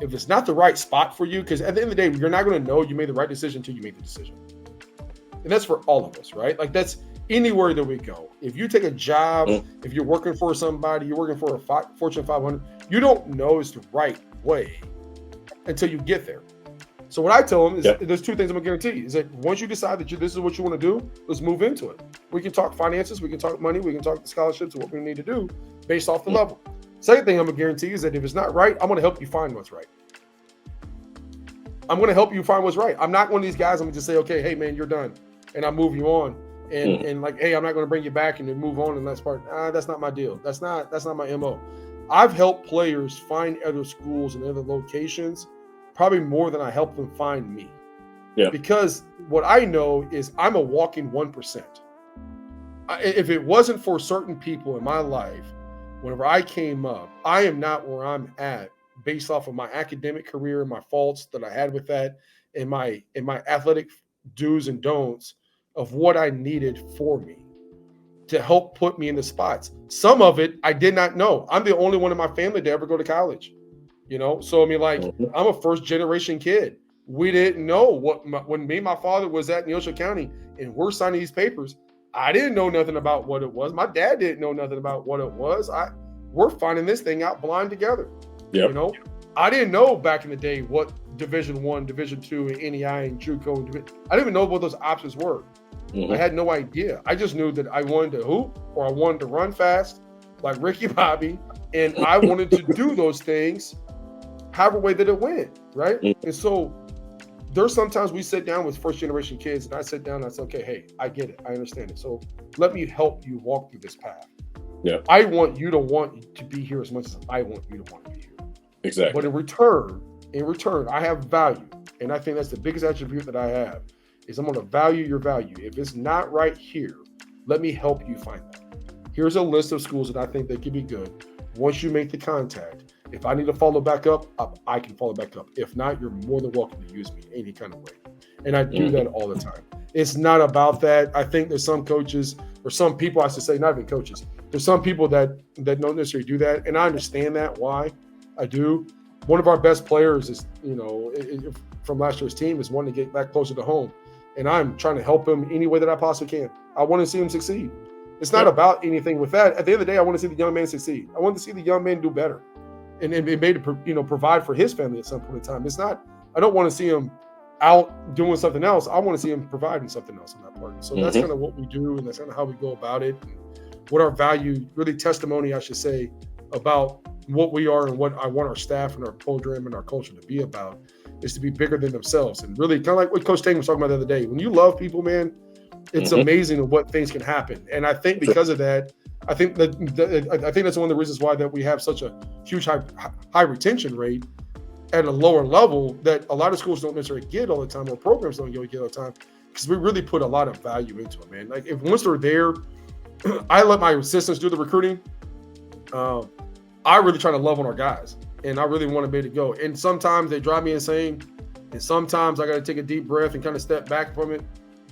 if it's not the right spot for you, because at the end of the day, you're not going to know you made the right decision until you make the decision. And that's for all of us, right? Like that's anywhere that we go. If you take a job, if you're working for somebody, you're working for a Fortune 500, you don't know it's the right way until you get there. So what I tell them is there's two things I'm going to guarantee you. Is that once you decide that this is what you want to do, let's move into it. We can talk finances, we can talk money, we can talk scholarships, what we need to do based off the level. Second thing I'm going to guarantee is that if it's not right, I'm going to help you find what's right. I'm going to help you find what's right. I'm not one of these guys, I'm going to just say, okay, hey man, you're done. And I move you on. and like, hey, I'm not going to bring you back and then move on and that's part. That's not my deal. That's not my MO. I've helped players find other schools and other locations probably more than I helped them find me. Yeah. Because what I know is I'm a walking 1%. If it wasn't for certain people in my life, whenever I came up, I am not where I'm at based off of my academic career and my faults that I had with that and my athletic do's and don'ts of what I needed for me to help put me in the spots. Some of it I did not know. I'm the only one in my family to ever go to college, So I mean, like, I'm a first generation kid. We didn't know when me and my father was at Neosho County and we're signing these papers. I didn't know nothing about what it was. My dad didn't know nothing about what it was. We're finding this thing out blind together. Yep. I didn't know back in the day what Division I, Division II, and NEI and JUCO. I didn't even know what those options were. I had no idea. I just knew that I wanted to hoop or I wanted to run fast like Ricky Bobby, and I wanted to do those things however way that it went, right? And so there's sometimes we sit down with first generation kids and I sit down and I say, okay, hey, I get it. I understand it. So let me help you walk through this path. Yeah. I want you to want to be here as much as I want you to want to be here. Exactly. But in return, I have value. And I think that's the biggest attribute that I have is I'm going to value your value. If it's not right here, let me help you find that. Here's a list of schools that I think that could be good. Once you make the contact, if I need to follow back up, I can follow back up. If not, you're more than welcome to use me any kind of way. And I do that all the time. It's not about that. I think there's some coaches or some people, I should say, not even coaches. There's some people that don't necessarily do that. And I understand that, why I do. One of our best players is, from last year's team is wanting to get back closer to home. And I'm trying to help him any way that I possibly can. I want to see him succeed. It's not about anything with that. At the end of the day, I want to see the young man succeed. I want to see the young man do better. And be able to, provide for his family at some point in time. It's not, I don't want to see him out doing something else. I want to see him providing something else on that part. So that's kind of what we do, and that's kind of how we go about it. And what our value, really testimony, I should say, about what we are and what I want our staff and our program and our culture to be about is to be bigger than themselves. And really kind of like what Coach Tang was talking about the other day. When you love people, man, it's amazing what things can happen. And I think because of that, I think that's one of the reasons why that we have such a huge high retention rate at a lower level that a lot of schools don't necessarily get all the time, or programs don't get all the time, because we really put a lot of value into it, man. Like if once they're there, I let my assistants do the recruiting. I really try to love on our guys, and I really want to be able to go. And sometimes they drive me insane, and sometimes I got to take a deep breath and kind of step back from it.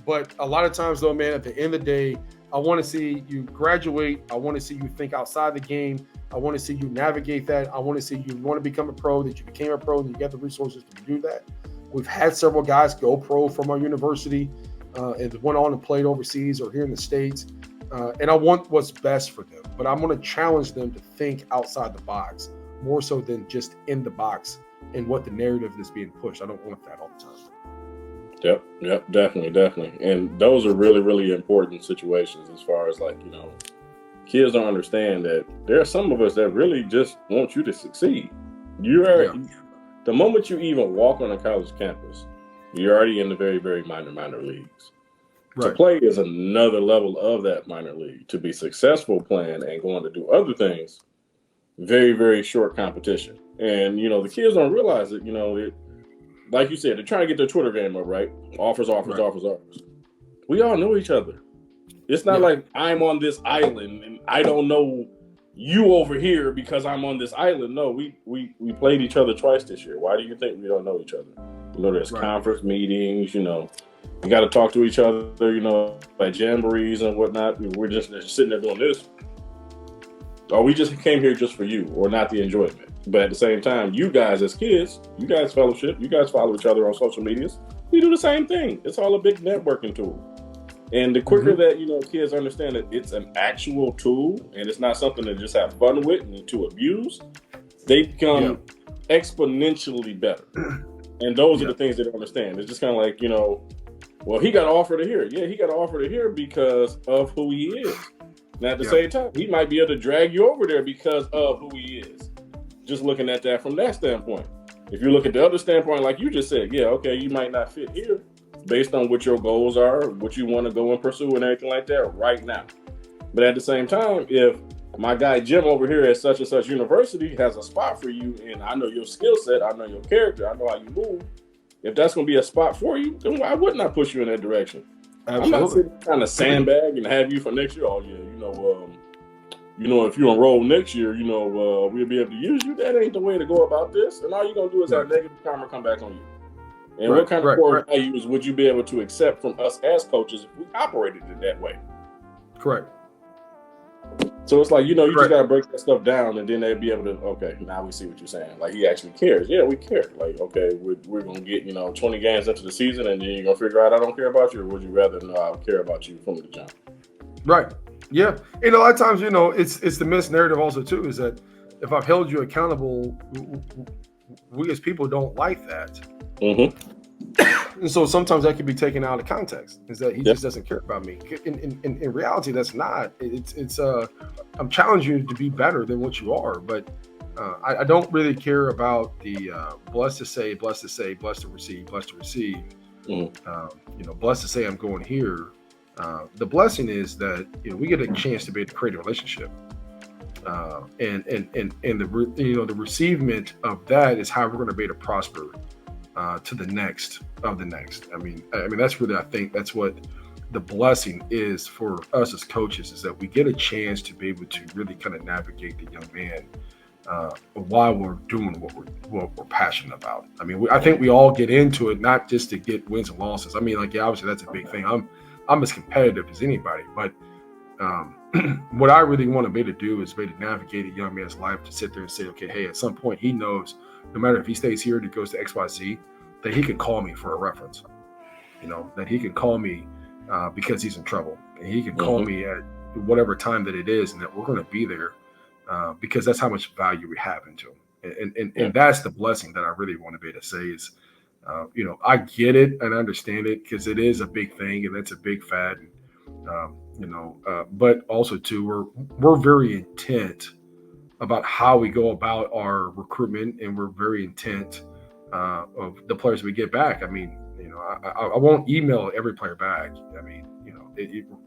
But a lot of times, though, man, at the end of the day, I want to see you graduate. I want to see you think outside the game. I want to see you navigate that. I want to see you want to become a pro, that you became a pro, and you got the resources to do that. We've had several guys go pro from our university and went on and played overseas or here in the States. And I want what's best for them. But I'm going to challenge them to think outside the box more so than just in the box and what the narrative is being pushed. I don't want that all the time. Yep, definitely. And those are really, really important situations as far as kids don't understand that there are some of us that really just want you to succeed. The moment you even walk on a college campus, you're already in the very, very minor leagues. Right. To play is another level of that minor league. To be successful playing and going to do other things, very, very short competition. And, the kids don't realize it, like you said, they're trying to get their Twitter game up, right? Offers. We all know each other. It's not like I'm on this island and I don't know you over here because I'm on this island. No, we played each other twice this year. Why do you think we don't know each other? There's conference meetings, you got to talk to each other, at jamborees and whatnot. We're just sitting there doing this. Or we just came here just for you, or not the enjoyment. But at the same time, you guys as kids, you guys fellowship, you guys follow each other on social medias. We do the same thing. It's all a big networking tool. And the quicker that, kids understand that it's an actual tool and it's not something to just have fun with and to abuse, they become exponentially better. And those are the things they don't understand. It's just kind of like, well, he got an offer to here. Yeah, he got an offer to here because of who he is. Now, at the same time, he might be able to drag you over there because of who he is. Just looking at that from that standpoint. If you look at the other standpoint, like you just said, you might not fit here, based on what your goals are, what you want to go and pursue and everything like that right now. But at the same time, if my guy Jim over here at such and such university has a spot for you, and I know your skill set, I know your character, I know how you move, if that's going to be a spot for you, then why wouldn't I push you in that direction? Absolutely. I'm not sitting trying to sandbag and have you for next year. Oh, yeah, if you enroll next year, we'll be able to use you. That ain't the way to go about this. And all you're going to do is have negative karma come back on you. And what kind of core values would you be able to accept from us as coaches if we operated it that way? Correct. So it's like, you just got to break that stuff down, and then they'd be able to, okay, now we see what you're saying. Like, he actually cares. Yeah, we care. Like, okay, we're going to get, 20 games into the season, and then you're going to figure out I don't care about you, or would you rather know I care about you from the jump? Right. Yeah. And a lot of times, it's the missed narrative also, too, is that if I've held you accountable, we as people don't like that. Mm-hmm. And so sometimes that can be taken out of context, is that he just doesn't care about me. In reality, that's not. It's I'm challenging you to be better than what you are, but I don't really care about the blessed to say, blessed to say, blessed to receive, blessed to receive. Mm-hmm. Blessed to say I'm going here. The blessing is that we get a chance to be able to create a relationship, and the receivement of that is how we're going to be able to prosper to the next of the next. I mean, that's really, I think that's what the blessing is for us as coaches, is that we get a chance to be able to really kind of navigate the young man while we're doing what we're passionate about. I mean, I think we all get into it not just to get wins and losses. I mean, obviously that's a big thing. I'm as competitive as anybody, but what I really want to be able to do is be able to navigate a young man's life, to sit there and say, okay, hey, at some point he knows, no matter if he stays here and he goes to XYZ, that he can call me for a reference, that he can call me because he's in trouble, and he can call me at whatever time that it is, and that we're going to be there because that's how much value we have into him. And that's the blessing that I really want to be able to say is, I get it and understand it, because it is a big thing and it's a big fad, but also too, we're very intent about how we go about our recruitment, and we're very intent of the players we get back. I mean, I won't email every player back. I mean,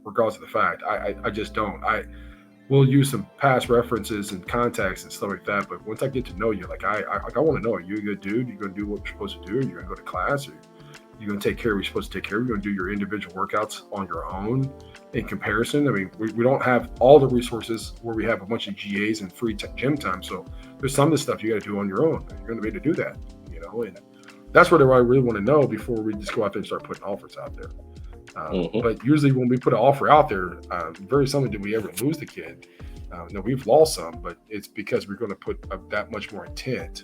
regardless of the fact, I just don't. I will use some past references and contacts and stuff like that. But once I get to know you, I want to know, are you a good dude? You're going to do what you're supposed to do? You're going to go to class? Or you're going to take care of what you're supposed to take care of? You're going to do your individual workouts on your own in comparison? I mean, we don't have all the resources where we have a bunch of GAs and free gym time. So there's some of the stuff you got to do on your own. You're going to be able to do that, and that's what I really want to know before we just go out there and start putting offers out there. But usually when we put an offer out there, very seldom do we ever lose the kid. No, we've lost some, but it's because we're going to put that much more intent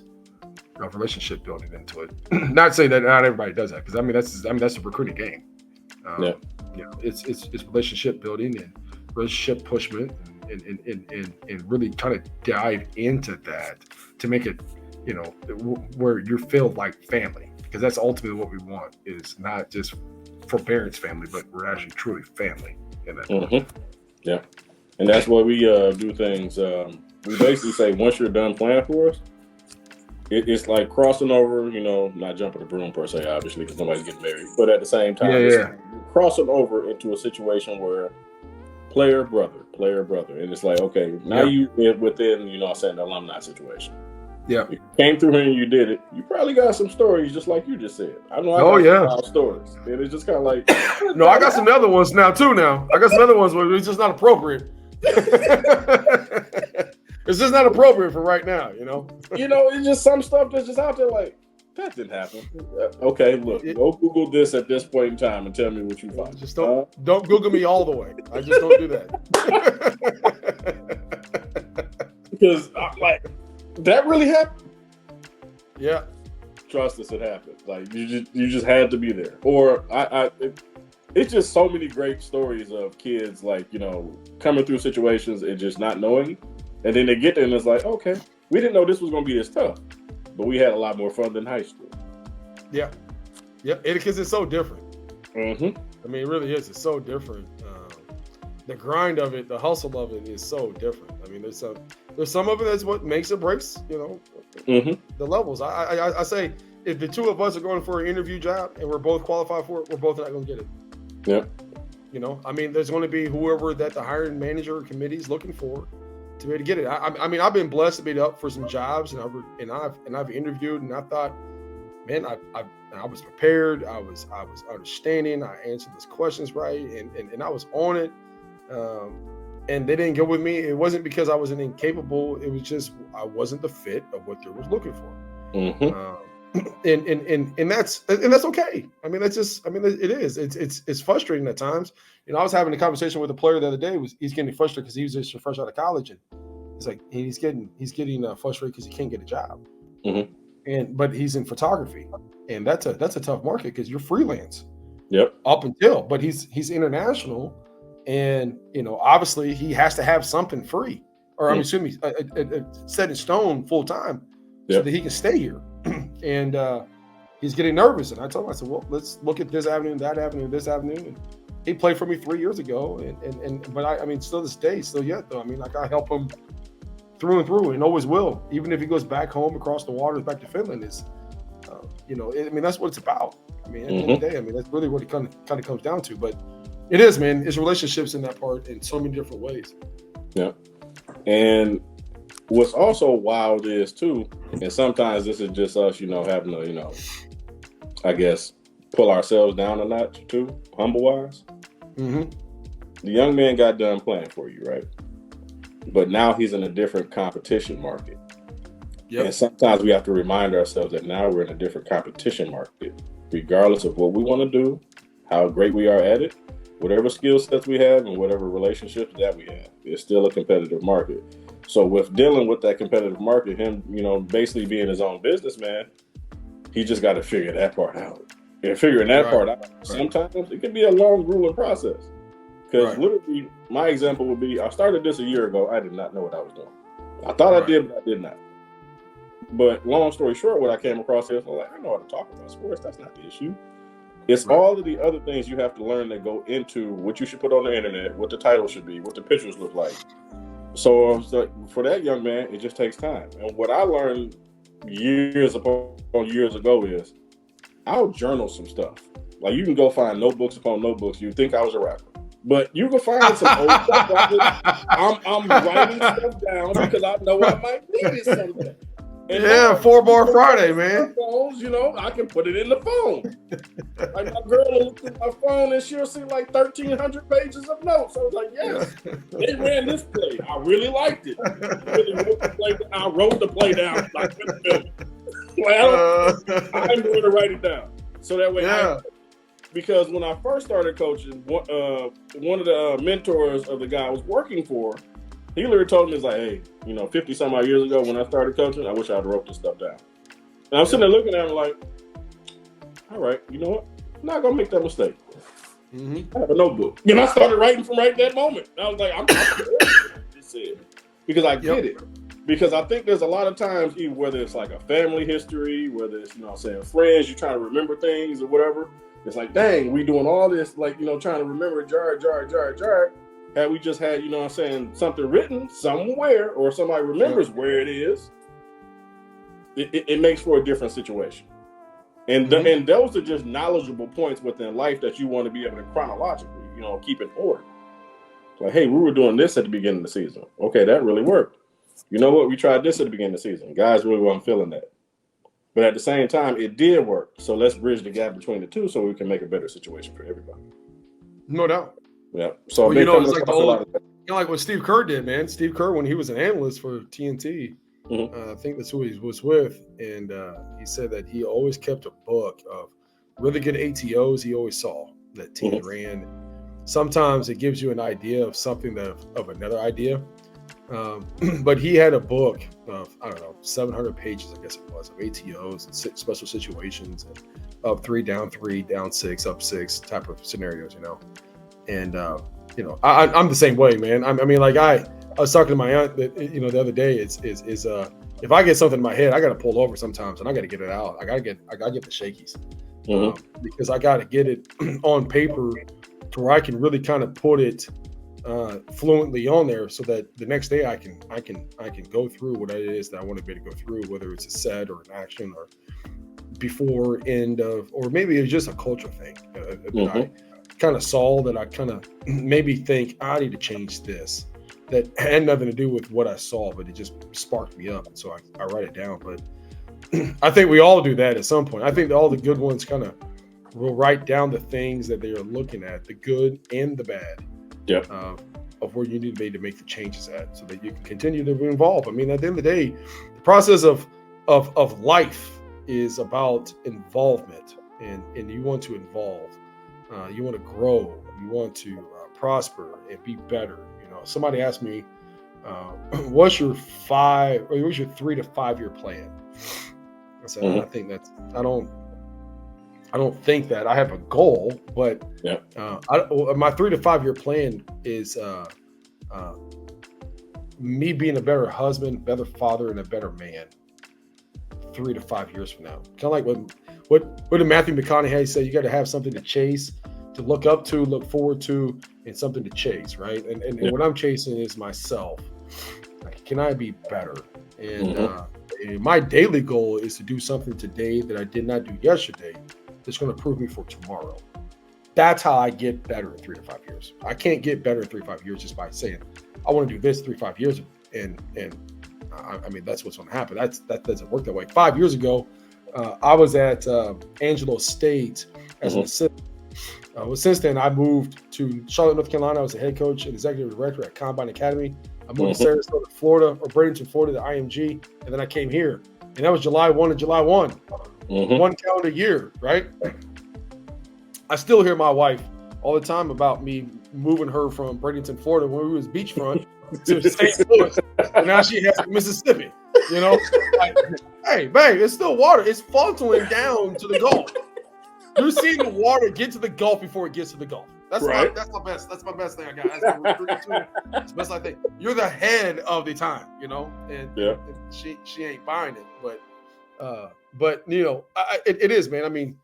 of relationship building into it. Not saying that not everybody does that, because that's a recruiting game. It's relationship building and relationship pushment, and really trying to dive into that to make it, where you feel like family, because that's ultimately what we want, is not just forbearance family, but we're actually truly family in that. Yeah, and that's why we do things. We basically say, once you're done playing for us, it's like crossing over, not jumping the broom per se, obviously, because nobody's getting married, but at the same time, you're crossing over into a situation where player brother, and it's like, okay, now you within, the alumni situation. Yeah, if you came through here and you did it, you probably got some stories, just like you just said. I know. I got some stories, and it's just kind of like. No, I got some other ones now too. I got some other ones where it's just not appropriate. It's just not appropriate for right now, It's just some stuff that's just out there like, that didn't happen. Okay, look, go Google this at this point in time and tell me what you find. Just don't Google me all the way. I just don't do that. Because that really happened. Yeah. Trust us, it happened. Like, you just had to be there. Or it's just so many great stories of kids coming through situations and just not knowing, and then they get there and it's like, okay, we didn't know this was going to be this tough, but we had a lot more fun than high school. Yeah, because it's so different. Mm-hmm. I mean, it really is. It's so different. The grind of it, the hustle of it is so different. I mean, there's some of it that's what makes or breaks, the levels. I say if the two of us are going for an interview job and we're both qualified for it, we're both not going to get it. Yep. You know, I mean, there's going to be whoever that the hiring manager or committee is looking for to be able to get it. I mean, I've been blessed to be up for some jobs, and I've interviewed, and I thought, man, I was prepared. I was understanding. I answered those questions right, and I was on it. And they didn't go with me. It wasn't because I wasn't incapable. It was just I wasn't the fit of what they were looking for. Mm-hmm. And that's okay. I mean, that's just. I mean, it is. It's frustrating at times. You know, I was having a conversation with a player the other day. He's getting frustrated because he was just fresh out of college, and he's like he's getting frustrated because he can't get a job. Mm-hmm. But he's in photography, and that's a tough market because you're freelance. Yep. Up until, but he's international, and you know, obviously he has to have something free, or I'm assuming set in stone full time, so that he can stay here. And he's getting nervous, and I told him, I said, well, let's look at this avenue, that avenue, this avenue. And he played for me 3 years ago, but I mean, still this day, still yet though. I mean, like I help him through and through, and always will. Even if he goes back home across the waters back to Finland, is you know, I mean, that's what it's about. I mean, at the end of the day, I mean, that's really what it kind of comes down to. But it is, man, it's relationships in that part in so many different ways. Yeah, and what's also wild is too, and sometimes this is just us, you know, having to, you know, I guess pull ourselves down a notch too, humble wise. Mm-hmm. The young man got done playing for you, right? But now he's in a different competition market. Yep. And sometimes we have to remind ourselves that now we're in a different competition market, regardless of what we want to do, how great we are at it, whatever skill sets we have and whatever relationships that we have. It's still a competitive market. So with dealing with that competitive market, him, you know, basically being his own businessman, he just got to figure that part out. And figuring that part out, sometimes it can be a long, grueling process. Because literally, my example would be, I started this a year ago. I did not know what I was doing. I thought I did, but I did not. But long story short, what I came across is, like, I know how to talk about sports. That's not the issue. It's all of the other things you have to learn that go into what you should put on the internet, what the title should be, what the pictures look like. So for that young man, it just takes time. And what I learned years upon years ago is I'll journal some stuff. Like, you can go find notebooks upon notebooks. You think I was a rapper. But you can find some old stuff. I'm writing stuff down because I know I might need it someday. And 4-bar Friday, man. Phones, you know, I can put it in the phone. Like, my girl will look at my phone and she'll see like 1,300 pages of notes. I was like, yes, they ran this play. I really liked it. I wrote the play down. Like, I'm going to write it down. So that way, because when I first started coaching, one of the mentors of the guy I was working for, he literally told me, it's like, hey, you know, 50 some odd years ago when I started coaching, I wish I'd wrote this stuff down. And I'm sitting there looking at him like, all right, you know what? I'm not going to make that mistake. I have a notebook. And I started writing from right that moment. I was like, I'm this said. Because I get it. Because I think there's a lot of times, even whether it's like a family history, whether it's, you know what I'm saying, friends, you're trying to remember things or whatever. It's like, dang, we doing all this, like, you know, trying to remember jar. Had we just had, you know what I'm saying, something written somewhere or somebody remembers where it is, it makes for a different situation. And and those are just knowledgeable points within life that you want to be able to chronologically, you know, keep in order. Like, hey, we were doing this at the beginning of the season. Okay, that really worked. You know what? We tried this at the beginning of the season. Guys really wasn't feeling that. But at the same time, it did work. So let's bridge the gap between the two so we can make a better situation for everybody. No doubt. Yeah. So well, you know, it's like the old, you know, like what Steve Kerr did, man. Steve Kerr, when he was an analyst for TNT, I think that's who he was with, and he said that he always kept a book of really good ATOs he always saw that team ran. Sometimes it gives you an idea of something of another idea. But he had a book of, I don't know, 700 pages, I guess it was, of ATOs and special situations and up 3, down 6, up 6 type of scenarios, you know. And, you know, I'm the same way, man. I mean, like I was talking to my aunt that, you know, the other day is if I get something in my head, I got to pull over sometimes and I got to get it out. I got to get the shakies because I got to get it on paper to where I can really kind of put it fluently on there so that the next day I can go through what it is that I want to be able to go through, whether it's a set or an action or before end of, or maybe it's just a culture thing that I kind of saw, that I kind of maybe think I need to change this. That had nothing to do with what I saw, but it just sparked me up. And so I write it down. But I think we all do that at some point. I think that all the good ones kind of will write down the things that they are looking at, the good and the bad, of where you need to make the changes at, so that you can continue to evolve. I mean, at the end of the day, the process of life is about involvement, and you want to evolve. You want to grow. You want to prosper and be better. You know, somebody asked me, what's your 3 to 5 year plan? I said, I think I don't think that I have a goal, but my 3 to 5 year plan is me being a better husband, better father, and a better man 3 to 5 years from now. Kind of like what did Matthew McConaughey say? You got to have something to chase, to look up to, look forward to, and something to chase, right? And what I'm chasing is myself. Like, can I be better? And my daily goal is to do something today that I did not do yesterday that's going to prove me for tomorrow. That's how I get better in 3 to 5 years. I can't get better in 3 to 5 years just by saying, I want to do this 3 to 5 years. And I mean, that's what's going to happen. That doesn't work that way. 5 years ago, I was at Angelo State as an assistant. Since then, I moved to Charlotte, North Carolina. I was a head coach and executive director at Combine Academy. I moved to Sarasota, Florida, or Bradenton, Florida, to IMG, and then I came here. And that was July 1 to July 1. 1 calendar year, right? I still hear my wife all the time about me moving her from Bradenton, Florida, when we was beachfront, to St. Louis. And now she has Mississippi. You know, like, hey, babe, it's still water. It's funneling down to the Gulf. You're seeing the water get to the Gulf before it gets to the Gulf. That's right. That's my best thing I got. That's the best I think. You're the head of the time, you know, and she ain't buying it, but you know, it is, man. I mean,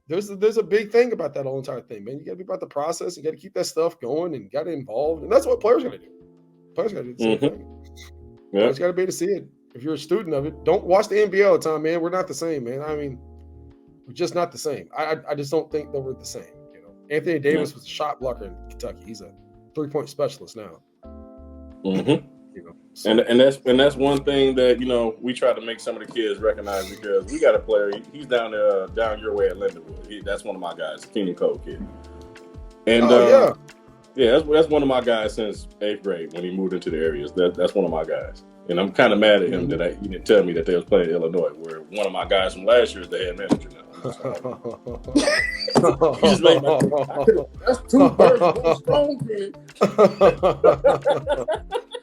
there's a big thing about that whole entire thing, man. You got to be about the process. You got to keep that stuff going and got involved, and that's what players got to do. Players got to do the same thing. Yeah. Players got to be able to see it. If you're a student of it, don't watch the NBA all the time, man. We're not the same, man. I mean, we're just not the same. I just don't think that we're the same. You know, Anthony Davis was a shot blocker in Kentucky. He's a 3-point specialist now. You know, so. And that's one thing that, you know, we try to make some of the kids recognize, because we got a player. He's down down your way at Lindenwood. That's one of my guys, Keenan Cole kid. And that's one of my guys since 8th grade when he moved into the areas. That's one of my guys. And I'm kind of mad at him that he didn't tell me that they was playing Illinois, where one of my guys from last year is the head manager now. He just made that's 2 birds, strong kid.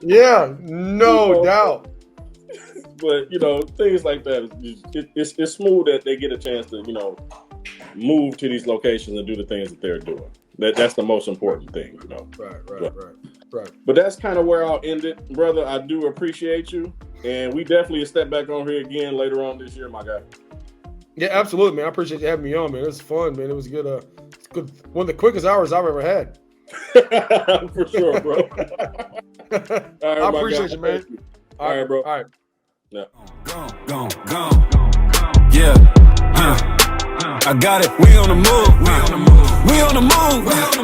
Yeah, no doubt. But, you know, things like that, it's smooth that they get a chance to, you know, move to these locations and do the things that they're doing. That's the most important thing, you know. Right. But that's kind of where I'll end it, brother. I do appreciate you, and we definitely step back on here again later on this year, my guy. Yeah, absolutely, man. I appreciate you having me on, man. It was fun, man. It was good. It's good. One of the quickest hours I've ever had. For sure, bro. All right, I appreciate you, man. All right, bro. All right. Yeah. Yeah. I got it. We on the move. We on the move.